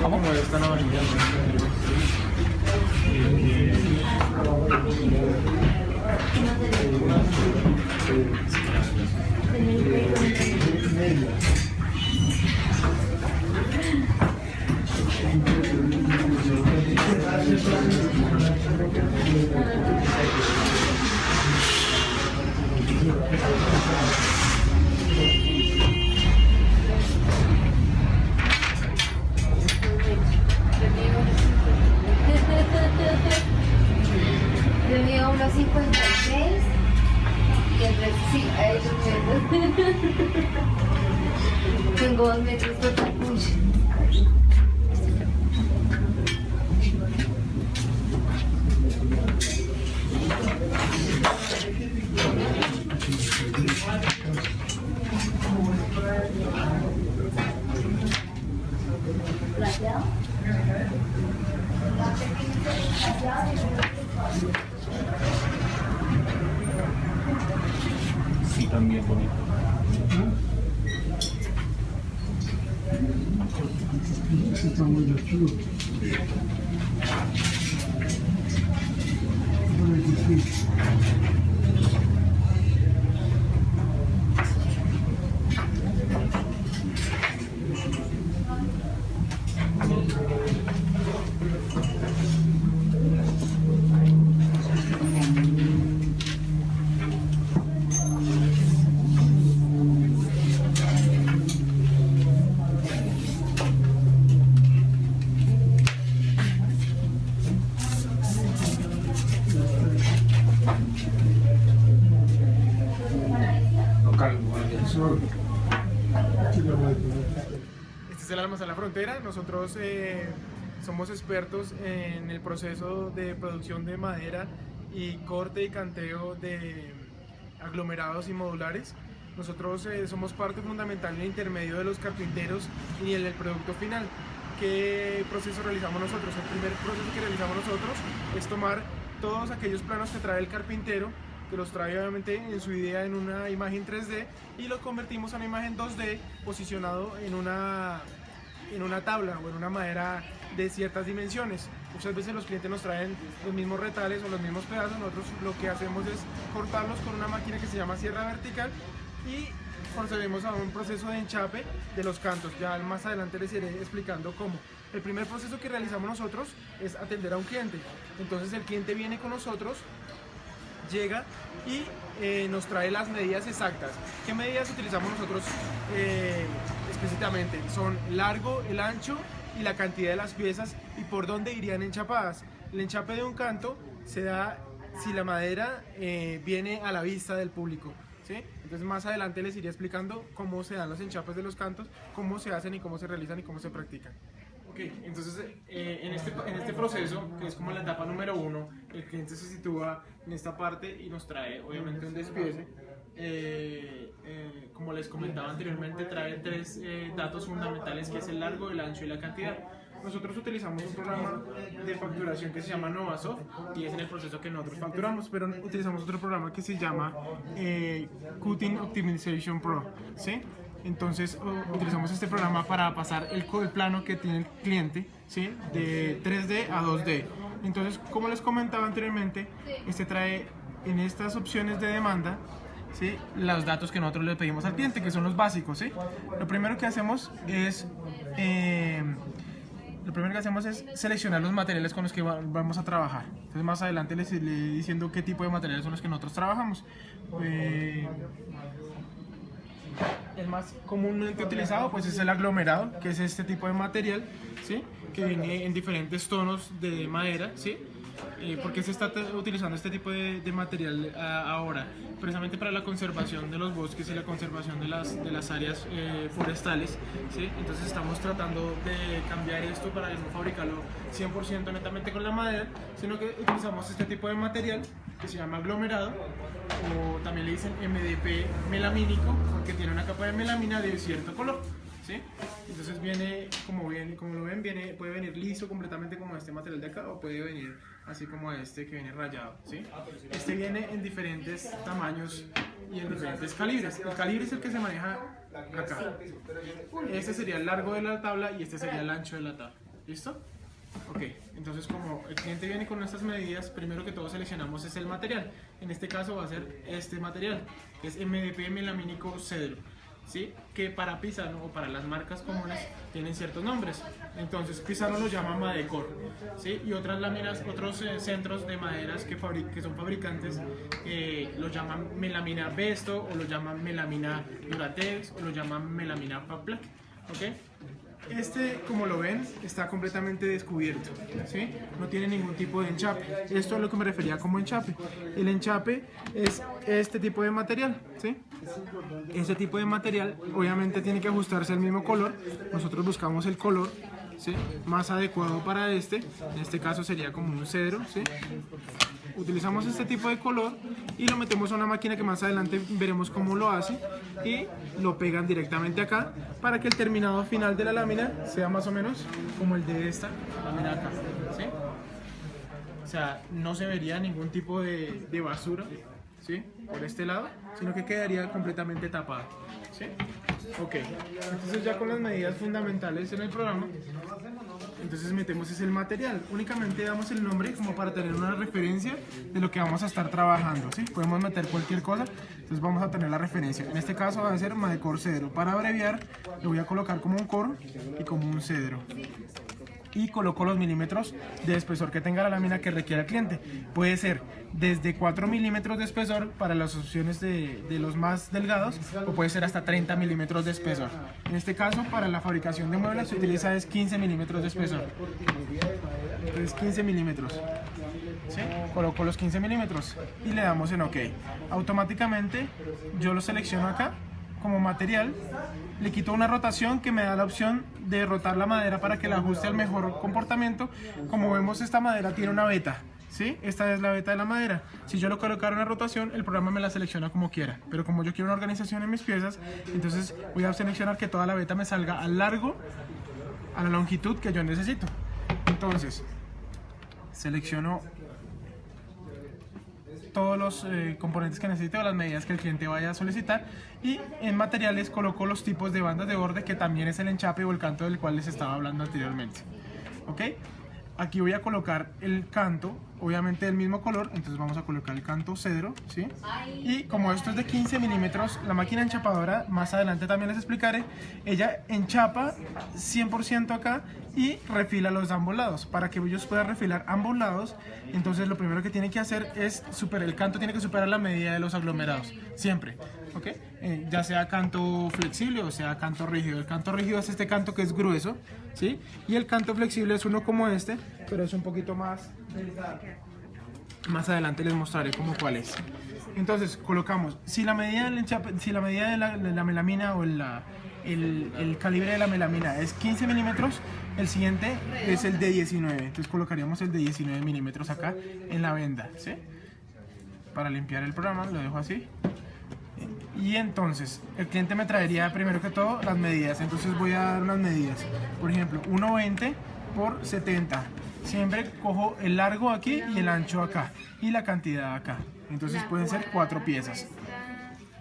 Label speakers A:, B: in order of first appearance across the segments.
A: ¿Cómo está la varilla?
B: Yo mido 1,56 y el resto sí, ahí yo tengo 2 metros total.
A: Sí, también bonito.
C: Está muy chulo.
D: Este es el Almacén La Frontera. Nosotros somos expertos en el proceso de producción de madera y corte y canteo de aglomerados y modulares. Nosotros somos parte fundamental en el intermedio de los carpinteros y en el producto final. ¿Qué proceso realizamos nosotros? El primer proceso que realizamos nosotros es tomar todos aquellos planos que trae el carpintero, que los trae obviamente en su idea en una imagen 3D, y lo convertimos a una imagen 2D posicionado en una tabla o en una madera de ciertas dimensiones. Muchas veces los clientes nos traen los mismos retales o los mismos pedazos. Nosotros lo que hacemos es cortarlos con una máquina que se llama sierra vertical y procedemos a un proceso de enchape de los cantos. Ya más adelante les iré explicando cómo. El primer proceso que realizamos nosotros es atender a un cliente. Entonces el cliente viene con nosotros, llega y nos trae las medidas exactas. ¿Qué medidas utilizamos nosotros explícitamente? Son largo, el ancho y la cantidad de las piezas y por dónde irían enchapadas. El enchape de un canto se da si la madera viene a la vista del público, ¿sí? Entonces más adelante les iré explicando cómo se dan los enchapes de los cantos, cómo se hacen y cómo se realizan y cómo se practican. Ok, entonces en este proceso, que es como la etapa número 1, el cliente se sitúa en esta parte y nos trae obviamente un despiece. Como les comentaba anteriormente, trae 3 datos fundamentales, que es el largo, el ancho y la cantidad. Nosotros utilizamos un programa de facturación que se llama Novasoft y es en el proceso que nosotros facturamos, pero utilizamos otro programa que se llama Cutting Optimization Pro, ¿sí? Entonces utilizamos este programa para pasar el plano que tiene el cliente, ¿sí? De 3D a 2D. Entonces, como les comentaba anteriormente, este trae en estas opciones de demanda, ¿sí? Los datos que nosotros le pedimos al cliente, que son los básicos, ¿sí? Lo primero que hacemos es seleccionar los materiales con los que vamos a trabajar. Entonces más adelante les iré diciendo qué tipo de materiales son los que nosotros trabajamos. El más comúnmente utilizado pues es el aglomerado, que es este tipo de material, ¿sí? Que viene en diferentes tonos de madera, ¿sí? ¿Por qué se está utilizando este tipo de material ahora? Precisamente para la conservación de los bosques y la conservación de las áreas forestales, ¿sí? Entonces estamos tratando de cambiar esto para no fabricarlo 100% netamente con la madera, sino que utilizamos este tipo de material que se llama aglomerado, o también le dicen MDP melamínico, porque tiene una capa de melamina de cierto color. ¿sí? Entonces viene, como lo ven, puede venir liso completamente como este material de acá, o puede venir así como este que viene rayado, ¿sí? Este viene en diferentes tamaños y en diferentes calibres. El calibre es el que se maneja acá. Este sería el largo de la tabla y este sería el ancho de la tabla. ¿Listo? Ok, entonces como el cliente viene con estas medidas, primero que todo seleccionamos es el material. En este caso va a ser este material, que es MDP melamínico cedro, ¿sí? Que para Pisano o para las marcas comunes tienen ciertos nombres. Entonces Pisano lo llama Madecor, ¿sí? Y otras láminas, otros centros de maderas que son fabricantes lo llaman melamina Besto, o lo llaman melamina Duratex, o lo llaman melamina Faplac, ¿ok? Este, como lo ven, está completamente descubierto, ¿sí? No tiene ningún tipo de enchape. Esto es a lo que me refería como enchape. El enchape es este tipo de material, ¿sí? Este tipo de material obviamente tiene que ajustarse al mismo color. Nosotros buscamos el color, ¿sí?, más adecuado para este. En este caso sería como un cedro, ¿sí? Utilizamos este tipo de color y lo metemos a una máquina que más adelante veremos cómo lo hace, y lo pegan directamente acá para que el terminado final de la lámina sea más o menos como el de esta lámina acá, ¿sí? O sea, no se vería ningún tipo de basura, ¿sí?, por este lado, sino que quedaría completamente tapado, ¿sí? Ok, entonces ya con las medidas fundamentales en el programa, entonces metemos ese el material. Únicamente damos el nombre como para tener una referencia de lo que vamos a estar trabajando, ¿sí? Podemos meter cualquier cosa, entonces vamos a tener la referencia. En este caso va a ser Madecor cedro. Para abreviar lo voy a colocar como un cor y como un cedro. Y coloco los milímetros de espesor que tenga la lámina que requiera el cliente. Puede ser desde 4 milímetros de espesor para las opciones de los más delgados, o puede ser hasta 30 milímetros de espesor. En este caso, para la fabricación de muebles se utiliza 15 milímetros de espesor. Entonces 15 milímetros. ¿Sí? Coloco los 15 milímetros y le damos en OK. Automáticamente yo lo selecciono acá como material, le quito una rotación que me da la opción de rotar la madera para que la ajuste al mejor comportamiento. Como vemos, esta madera tiene una veta, ¿sí? Esta es la veta de la madera. Si yo le colocara una rotación, el programa me la selecciona como quiera, pero como yo quiero una organización en mis piezas, entonces voy a seleccionar que toda la veta me salga al largo, a la longitud que yo necesito. Entonces selecciono todos los componentes que necesite o las medidas que el cliente vaya a solicitar, y en materiales coloco los tipos de bandas de borde, que también es el enchape o el canto del cual les estaba hablando anteriormente. ¿Ok? Aquí voy a colocar el canto, obviamente del mismo color, entonces vamos a colocar el canto cedro, ¿sí? Y como esto es de 15 milímetros, la máquina enchapadora, más adelante también les explicaré, ella enchapa 100% acá y refila los de ambos lados. Para que ellos puedan refilar ambos lados, entonces lo primero que tienen que hacer es el canto tiene que superar la medida de los aglomerados, siempre. ¿Ok? Ya sea canto flexible o sea canto rígido. El canto rígido es este canto que es grueso, ¿sí? Y el canto flexible es uno como este, pero es un poquito más delgado. Más adelante les mostraré cuál es. Entonces colocamos, si la medida de la melamina o el calibre de la melamina es 15 milímetros, el siguiente es el de 19. Entonces colocaríamos el de 19 milímetros acá en la venda, ¿sí? Para limpiar el programa lo dejo así. Y entonces el cliente me traería primero que todo las medidas. Entonces voy a dar unas medidas, por ejemplo 1,20 por 70. Siempre cojo el largo aquí y el ancho acá y la cantidad acá. Entonces pueden ser 4 piezas.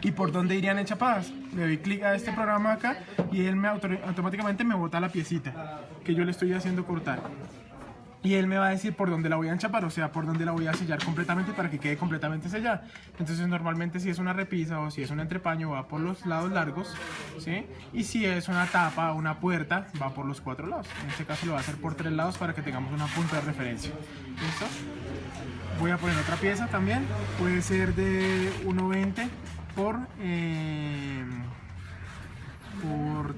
D: ¿Y por dónde irían enchapadas? Le doy clic a este programa acá y él automáticamente me bota la piecita que yo le estoy haciendo cortar. Y él me va a decir por dónde la voy a enchapar, o sea, por dónde la voy a sellar completamente para que quede completamente sellada. Entonces normalmente si es una repisa o si es un entrepaño va por los lados largos, ¿sí? Y si es una tapa o una puerta va por los 4 lados. En este caso lo voy a hacer por 3 lados para que tengamos una punta de referencia. ¿Listo? Voy a poner otra pieza también, puede ser de 1,20 por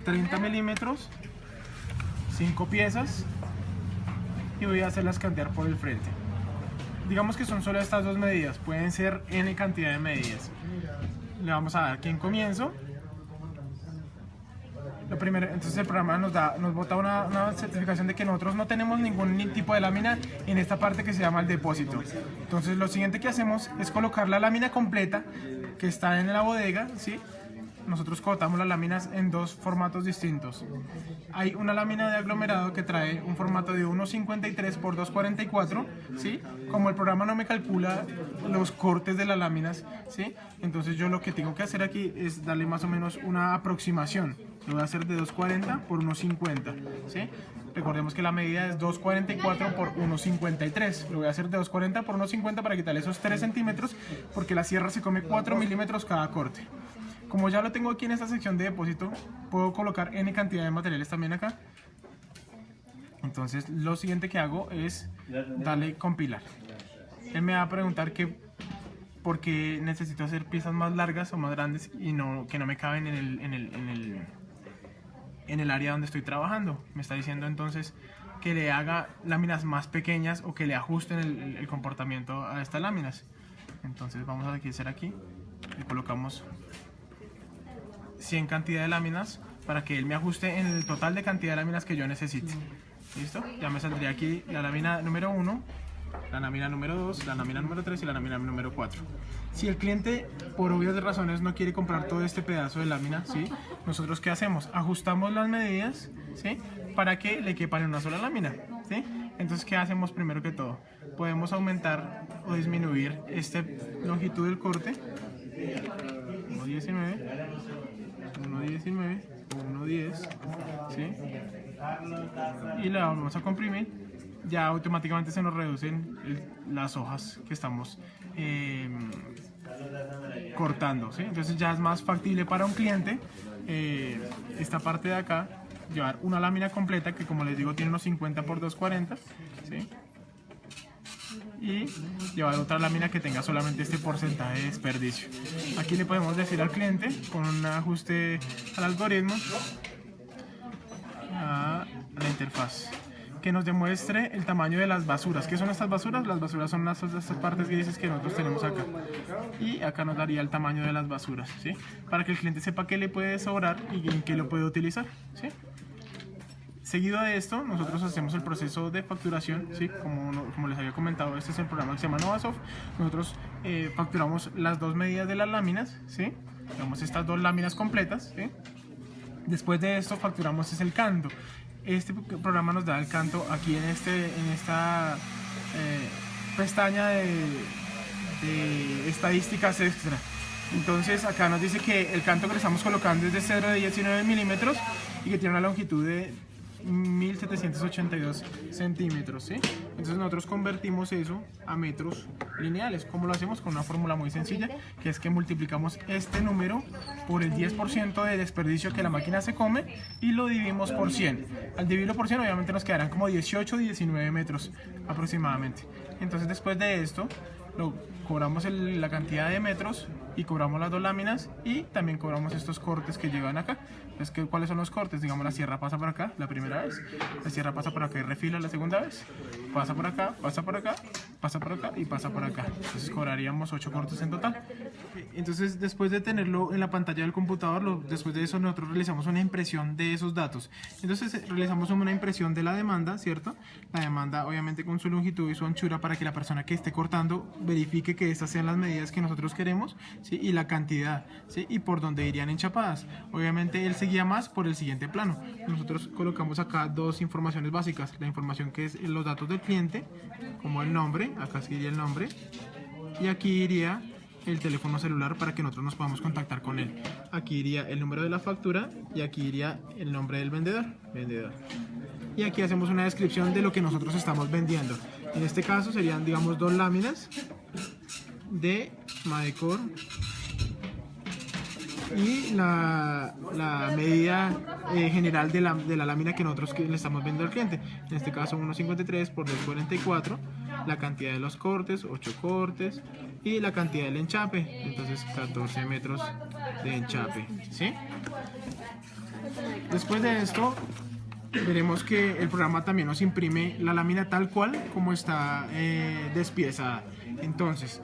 D: 30 milímetros, 5 piezas. Y voy a hacerlas cantear por el frente. Digamos que son solo estas 2 medidas, pueden ser n cantidad de medidas. Le vamos a dar aquí en comienzo. Lo primero, entonces el programa nos bota una certificación de que nosotros no tenemos ningún tipo de lámina en esta parte que se llama el depósito. Entonces lo siguiente que hacemos es colocar la lámina completa que está en la bodega, ¿sí? nosotros cortamos las láminas en dos formatos distintos. Hay una lámina de aglomerado que trae un formato de 1.53 por 2.44, ¿sí? Como el programa no me calcula los cortes de las láminas, ¿sí? Entonces yo lo que tengo que hacer aquí es darle más o menos una aproximación. Lo voy a hacer de 2.40 por 1.50, ¿sí? Recordemos que la medida es 2.44 por 1.53. Lo voy a hacer de 2.40 por 1.50 para quitarle esos 3 centímetros, porque la sierra se come 4 milímetros cada corte. Como ya lo tengo aquí en esta sección de depósito, puedo colocar N cantidad de materiales también acá. Entonces lo siguiente que hago es darle compilar. Él me va a preguntar que por qué necesito hacer piezas más largas o más grandes y que no me caben en el área donde estoy trabajando. Me está diciendo entonces que le haga láminas más pequeñas o que le ajusten el comportamiento a estas láminas. Entonces vamos a hacer aquí y colocamos 100 cantidad de láminas para que él me ajuste en el total de cantidad de láminas que yo necesite. ¿Listo? Ya me saldría aquí la lámina número 1, la lámina número 2, la lámina número 3 y la lámina número 4. Si el cliente, por obvias razones, no quiere comprar todo este pedazo de lámina, ¿sí? Nosotros ¿qué hacemos? Ajustamos las medidas, ¿sí? Para que le quepan en una sola lámina, ¿sí? Entonces, ¿qué hacemos primero que todo? Podemos aumentar o disminuir esta longitud del corte. 1.19, 1.19, 1.10, ¿sí? Y la vamos a comprimir. Ya automáticamente se nos reducen las hojas que estamos cortando, ¿sí? Entonces ya es más factible para un cliente esta parte de acá llevar una lámina completa que, como les digo, tiene unos 50 por 240, ¿sí? Y llevar otra lámina que tenga solamente este porcentaje de desperdicio. Aquí le podemos decir al cliente, con un ajuste al algoritmo, a la interfaz, que nos demuestre el tamaño de las basuras. ¿Qué son estas basuras? Las basuras son estas partes grises que nosotros tenemos acá. Y acá nos daría el tamaño de las basuras, ¿sí? Para que el cliente sepa qué le puede sobrar y en qué lo puede utilizar, ¿sí? Seguido de esto, nosotros hacemos el proceso de facturación, ¿sí? Como les había comentado, este es el programa que se llama Novasoft. Nosotros facturamos las dos medidas de las láminas, ¿sí? Tenemos estas dos láminas completas, ¿sí? Después de esto facturamos el canto. Este programa nos da el canto aquí en esta pestaña de estadísticas extra. Entonces acá nos dice que el canto que le estamos colocando es de 0 de 19 milímetros y que tiene una longitud de 1782 centímetros, ¿sí? Entonces nosotros convertimos eso a metros lineales. ¿Cómo lo hacemos? Con una fórmula muy sencilla, que es que multiplicamos este número por el 10% de desperdicio que la máquina se come y lo dividimos por 100. Al dividirlo por 100 obviamente nos quedarán como 18 o 19 metros aproximadamente. Entonces después de esto cobramos la cantidad de metros y cobramos las dos láminas y también cobramos estos cortes que llevan acá. Entonces, ¿cuáles son los cortes? Digamos, la sierra pasa por acá la primera vez, la sierra pasa por acá y refila la segunda vez, pasa por acá, pasa por acá, pasa por acá y pasa por acá. Entonces cobraríamos 8 cortes en total. Entonces, después de tenerlo en la pantalla del computador, después de eso nosotros realizamos una impresión de esos datos. Entonces realizamos una impresión de la demanda, ¿cierto? La demanda obviamente con su longitud y su anchura para que la persona que esté cortando verifique que estas sean las medidas que nosotros queremos, ¿sí? Y la cantidad, ¿sí? Y por dónde irían enchapadas. Obviamente él se guía más por el siguiente plano. Nosotros colocamos acá dos informaciones básicas: la información que es los datos del cliente, como el nombre, acá sí iría el nombre, y aquí iría el teléfono celular para que nosotros nos podamos contactar con él. Aquí iría el número de la factura y aquí iría el nombre del vendedor. Y aquí hacemos una descripción de lo que nosotros estamos vendiendo. En este caso serían, digamos, 2 láminas de Madecor y la medida general de la lámina que nosotros le estamos vendiendo al cliente. En este caso 1.53 por 2.44, la cantidad de los cortes, 8 cortes, y la cantidad del enchape, entonces 14 metros de enchape, ¿sí? Después de esto veremos que el programa también nos imprime la lámina tal cual como está despiezada. Entonces,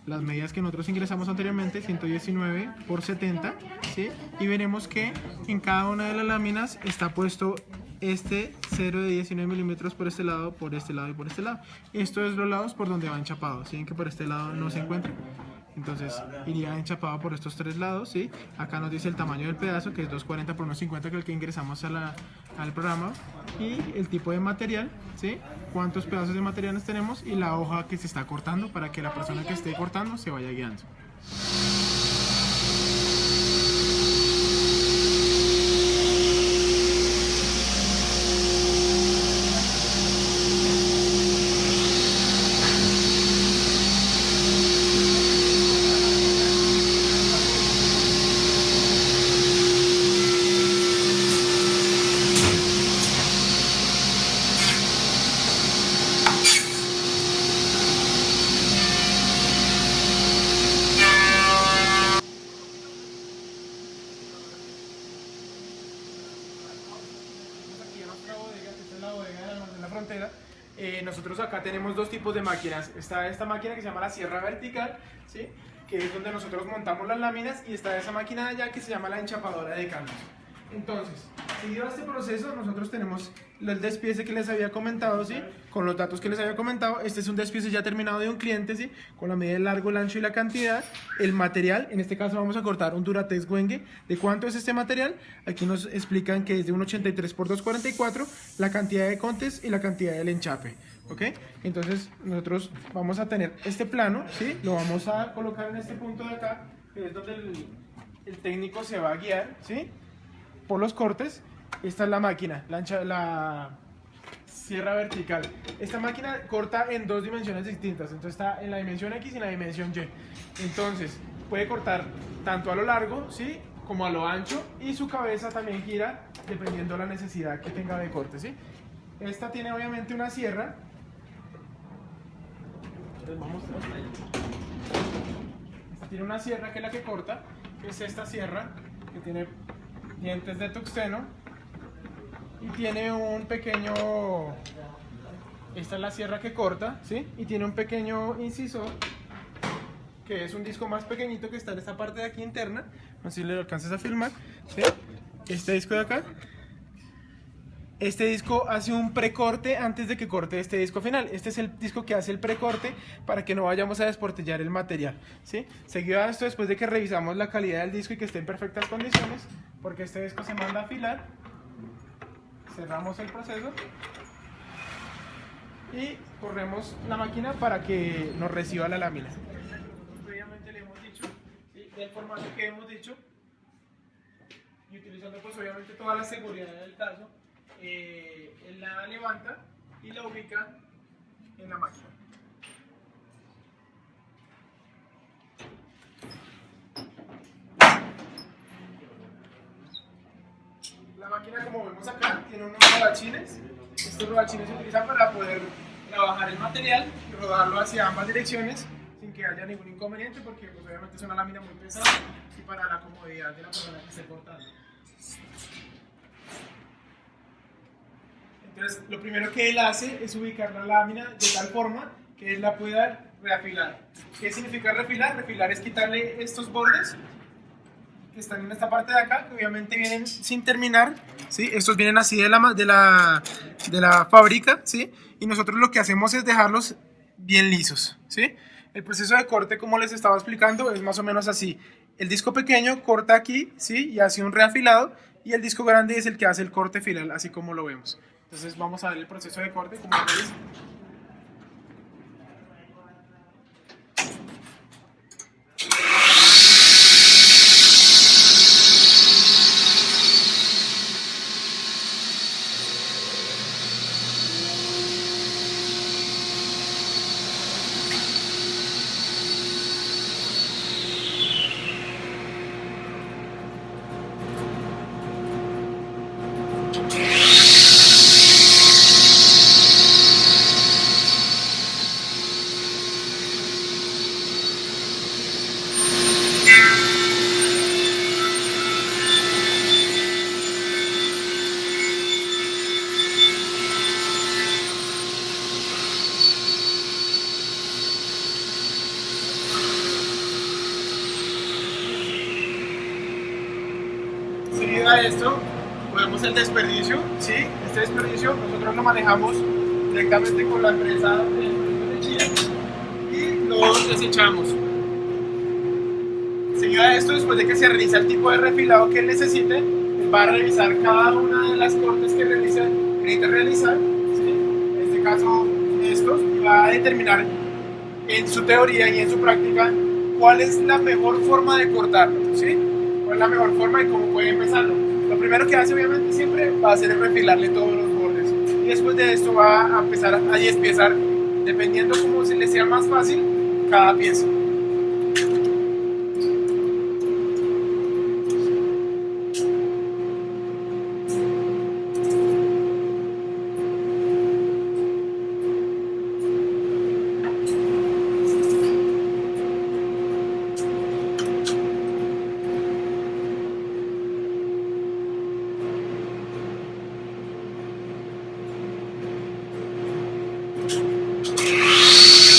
D: las medidas que nosotros ingresamos anteriormente, 119 por 70, ¿sí? Y veremos que en cada una de las láminas está puesto este 0 de 19 milímetros por este lado, por este lado y por este lado. Esto es los lados por donde va enchapado. ¿Sí? Ven que por este lado no se encuentra. Entonces iría enchapado por estos 3 lados, ¿sí? Acá nos dice el tamaño del pedazo, que es 240 por 150, que es el que ingresamos al programa, y el tipo de material, ¿sí? Cuántos pedazos de materiales tenemos y la hoja que se está cortando para que la persona que esté cortando se vaya guiando. Nosotros acá tenemos 2 tipos de máquinas. Está esta máquina que se llama la sierra vertical, ¿sí? Que es donde nosotros montamos las láminas, y está esa máquina de allá que se llama la enchapadora de cantos. Entonces, seguido a este proceso, nosotros tenemos el despiece que les había comentado, ¿sí? Con los datos que les había comentado. Este es un despiece ya terminado de un cliente, ¿sí? Con la medida del largo, el ancho y la cantidad. El material, en este caso vamos a cortar un Duratex Wenge. ¿De cuánto es este material? Aquí nos explican que es de un 83 por 244, la cantidad de contes y la cantidad del enchape, ¿ok? Entonces nosotros vamos a tener este plano, ¿sí? Lo vamos a colocar en este punto de acá, que es donde el técnico se va a guiar, ¿sí? Por los cortes. Esta es la máquina, la sierra vertical. Esta máquina corta en 2 dimensiones distintas, entonces está en la dimensión X y en la dimensión Y. Entonces puede cortar tanto a lo largo, ¿sí? Como a lo ancho, y su cabeza también gira dependiendo de la necesidad que tenga de corte, ¿sí? Esta tiene obviamente una sierra. Esta tiene una sierra que es la que corta, que es esta sierra que tiene dientes de tuxteno y tiene un pequeño, esta es la sierra que corta, ¿sí? Y tiene un pequeño incisor que es un disco más pequeñito que está en esta parte de aquí interna. No sé si le alcanzas a filmar, ¿sí? Este disco de acá, este disco hace un precorte antes de que corte este disco final. Este es el disco que hace el precorte para que no vayamos a desportillar el material, ¿sí? Seguido a esto, después de que revisamos la calidad del disco y que esté en perfectas condiciones, porque este disco se manda a afilar, cerramos el proceso y corremos la máquina para que nos reciba la lámina. Previamente le hemos dicho, ¿sí? Del formato que hemos dicho, y utilizando pues obviamente toda la seguridad del caso, él la levanta y la ubica en la máquina. La máquina, como vemos acá, tiene unos rodachines. Estos rodachines se utilizan para poder trabajar el material y rodarlo hacia ambas direcciones sin que haya ningún inconveniente, porque pues, obviamente es una lámina muy pesada, y para la comodidad de la persona que esté cortando. Entonces, lo primero que él hace es ubicar la lámina de tal forma que él la pueda reafilar. ¿Qué significa refilar? Refilar es quitarle estos bordes que están en esta parte de acá, que obviamente vienen sin terminar, ¿sí? Estos vienen así de la fábrica, ¿sí? Y nosotros lo que hacemos es dejarlos bien lisos, ¿sí? El proceso de corte, como les estaba explicando, es más o menos así. El disco pequeño corta aquí, ¿sí? Y hace un reafilado, y el disco grande es el que hace el corte final, así como lo vemos. Entonces vamos a ver el proceso de corte, como veis. Seguido a esto, podemos el desperdicio, ¿sí? Este desperdicio nosotros lo manejamos directamente con la empresa de Chile y lo desechamos. Seguido a esto, después de que se realiza el tipo de refilado que él necesite, él va a revisar cada una de las cortes que necesita realizar, ¿sí? En este caso estos, y va a determinar en su teoría y en su práctica cuál es la mejor forma de cortarlo, ¿sí? Cuál es la mejor forma y cómo puede empezarlo. Lo primero que hace obviamente siempre va a ser refilarle todos los bordes, y después de esto va a empezar a despiezar, dependiendo cómo se le sea más fácil cada pieza.